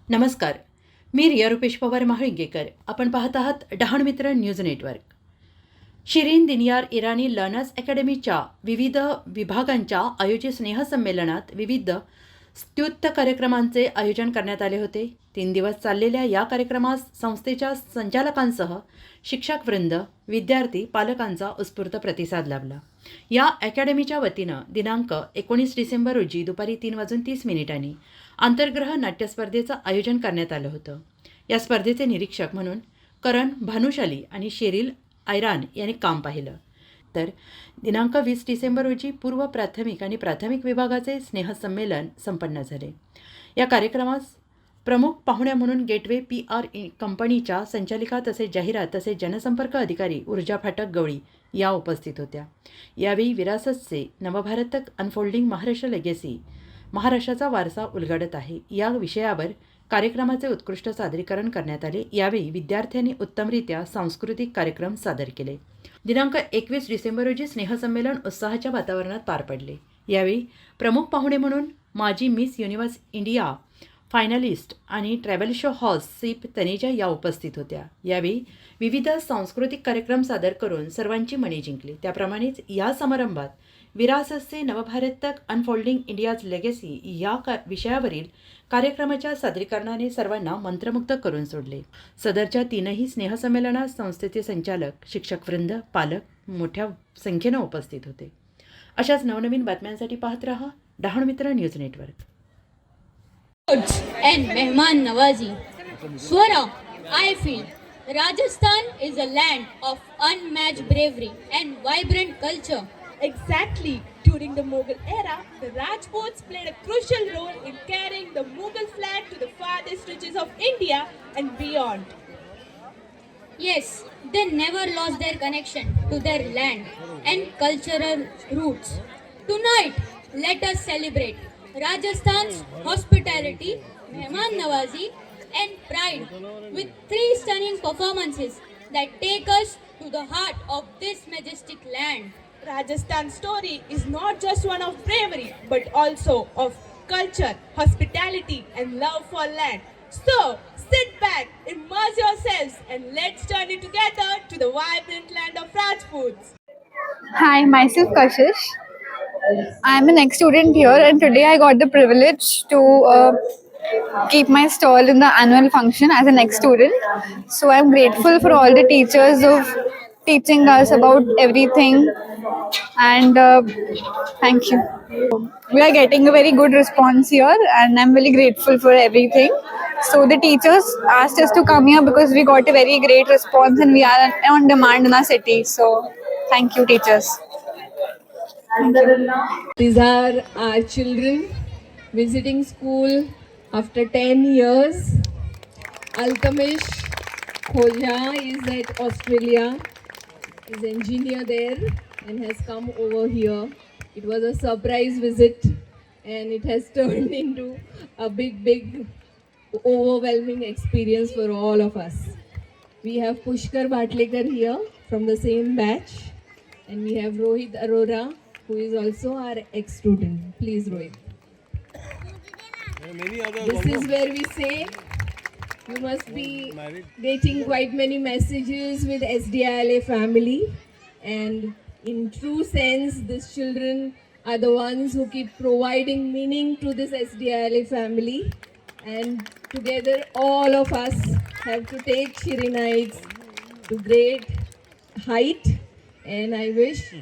नमस्कार. मी रिया रुपेश पवार महाळिंगेकर. आपण पाहत आहात Dahan Mitra news network. Shirin Diniyar Irani learners अकॅडमीच्या विविध विभागांच्या आयोजित स्नेहसंमेलनात विविध स्तुत्य कार्यक्रमांचे आयोजन करण्यात आले होते. 3 दिवस चाललेल्या या कार्यक्रमास संस्थेच्या संचालकांसह शिक्षकवृंद, विद्यार्थी, पालकांचा उत्स्फूर्त प्रतिसाद लाभला. या अकॅडमीच्या वतीनं दिनांक 19 डिसेंबर रोजी दुपारी 3:30 आंतरग्रह नाट्यस्पर्धेचं आयोजन करण्यात आलं होतं. या स्पर्धेचे निरीक्षक म्हणून करण भानुशाली आणि शेरील आयरान यांनी काम पाहिलं. तर दिनांक 20 डिसेंबर रोजी पूर्व प्राथमिक आणि प्राथमिक विभागाचे स्नेहसंमेलन संपन्न झाले. या कार्यक्रमास प्रमुख पाहुण्या म्हणून गेटवे PR कंपनीच्या संचालिका तसेच जाहिरात तसेच जनसंपर्क अधिकारी ऊर्जा फाटक गवळी या उपस्थित होत्या. यावेळी विरासतचे नवभारतक अनफोल्डिंग महाराष्ट्र लेगेसी, महाराष्ट्राचा वारसा उलगडत आहे या विषयावर कार्यक्रमाचे उत्कृष्ट सादरीकरण करण्यात आले. यावेळी विद्यार्थ्यांनी उत्तमरित्या सांस्कृतिक कार्यक्रम सादर केले. दिनांक 21 डिसेंबर रोजी स्नेहसंमेलन उत्साहाच्या वातावरणात पार पडले. यावेळी प्रमुख पाहुणे म्हणून माजी मिस युनिव्हर्स इंडिया फायनलिस्ट आणि ट्रॅव्हल शो हॉस्ट सीप तनेजा या उपस्थित होत्या. यावेळी विविध सांस्कृतिक कार्यक्रम सादर करून सर्वांची मने जिंकली. त्याप्रमाणेच या समारंभात विरासतचे नवभारतक अनफोल्डिंग इंडियाज लेगेसी या विषयावरील कार्यक्रमाच्या सादरीकरणाने सर्वांना मंत्रमुग्ध करून सोडले. सदरच्या 3ही स्नेहसंमेलनात संस्थेचे संचालक, शिक्षकवृंद, पालक मोठ्या संख्येनं उपस्थित होते. अशाच नवनवीन बातम्यांसाठी पाहत रहा Dahan Mitra news network. And Mehman Nawazi. Swara, I feel Rajasthan is a land of unmatched bravery and vibrant culture. Exactly. During the Mughal era, the Rajputs played a crucial role in carrying the Mughal flag to the farthest reaches of India and beyond. Yes, they never lost their connection to their land and cultural roots. Tonight, let us celebrate Rajasthan's hospitality, Mehman Nawazi, and pride with 3 stunning performances that take us to the heart of this majestic land. Rajasthan's story is not just one of bravery, but also of culture, hospitality, and love for land. So, sit back, immerse yourselves, and let's journey together to the vibrant land of Rajputs. Hi, myself Kashish. I'm an ex-student here, and today I got the privilege to keep my stall in the annual function as an ex-student. So I'm grateful for all the teachers of teaching us about everything, and thank you. We are getting a very good response here, and I'm really grateful for everything. So the teachers asked us to come here because we got a very great response, and we are on demand in our city. So thank you, teachers. These are our children visiting school after 10 years. Altamesh Khoja is at Australia, is an engineer there and has come over here. It was a surprise visit and it has turned into a big overwhelming experience for all of us. We have Pushkar Bhatlekar here from the same batch, and we have Rohit Arora, who is also our ex-student. Please, Rohit. This is where we say you must be getting quite many messages with SDILA family, and in true sense, these children are the ones who keep providing meaning to this SDILA family, and together all of us have to take Shirinites to great height, and I wish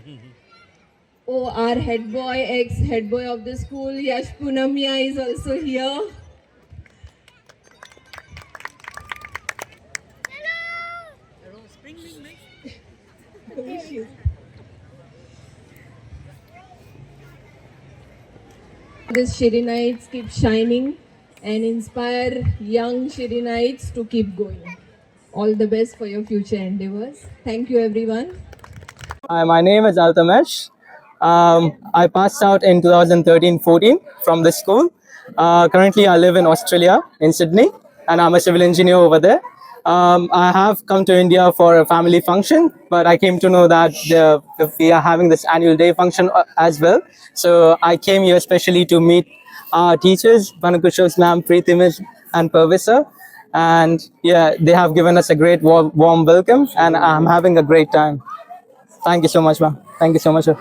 our head boy, ex-head boy of the school, Yash Punamia, is also here. Hello! These Shirinites keep shining and inspire young Shirinites to keep going. All the best for your future endeavors. Thank you, everyone. Hi, my name is Altamesh. I passed out in 2013-14 from this school. Currently, I live in Australia, in Sydney, and I'm a civil engineer over there. I have come to India for a family function, but I came to know that we are having this annual day function as well. So I came here especially to meet our teachers, Vanakushos ma'am, Preetimish and Pervis sir. And yeah, they have given us a great warm welcome, and I'm having a great time. Thank you so much, ma'am. Thank you so much, sir.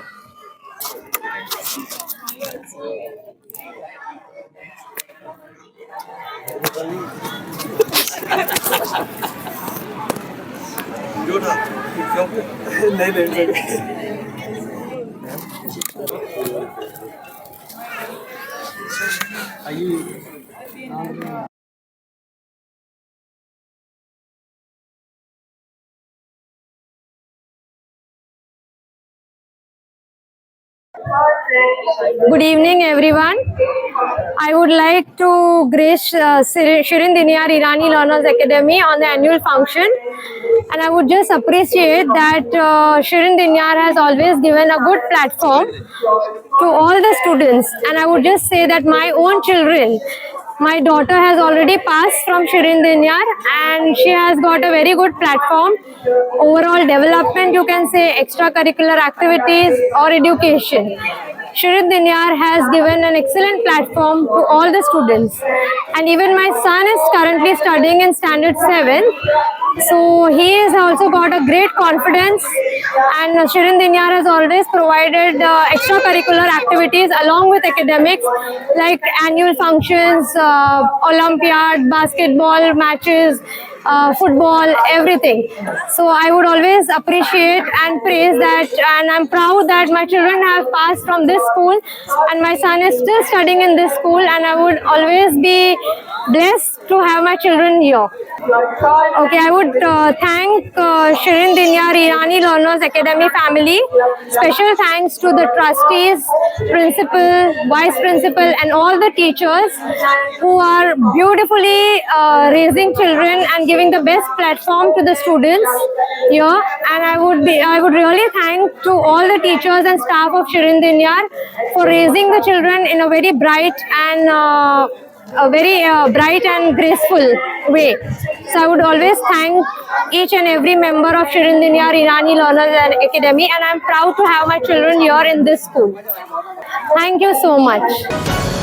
Good evening, everyone. I would like to grace Shirin Diniyar Irani Learners Academy on the annual function, and I would just appreciate that Shirin Diniyar has always given a good platform to all the students. And I would just say that my own children, my daughter has already passed from Shirin Diniyar, and she has got a very good platform. Overall development, you can say, extracurricular activities or education. Shirin Diniyar has given an excellent platform to all the students. And even my son is currently studying in standard 7. So he has also got a great confidence, and Shirin Diniyar has always provided extracurricular activities along with academics like annual functions, Olympiad, basketball matches, football, everything. So I would always appreciate and praise that, and I'm proud that my children have passed from this school, and my son is still studying in this school, and I would always be blessed to have my children here. Okay, I would thank Shirin Diniyar Irani Learners Academy family. Special thanks to the trustees, principal, vice principal, and all the teachers who are beautifully raising children and giving the best platform to the students here. And I would really thank to all the teachers and staff of Shirin Diniyar for raising the children in a very bright and bright and graceful way. So I would always thank each and every member of Shirin Diniyar Irani Learners Academy, and I'm proud to have my children here in this school. Thank you so much.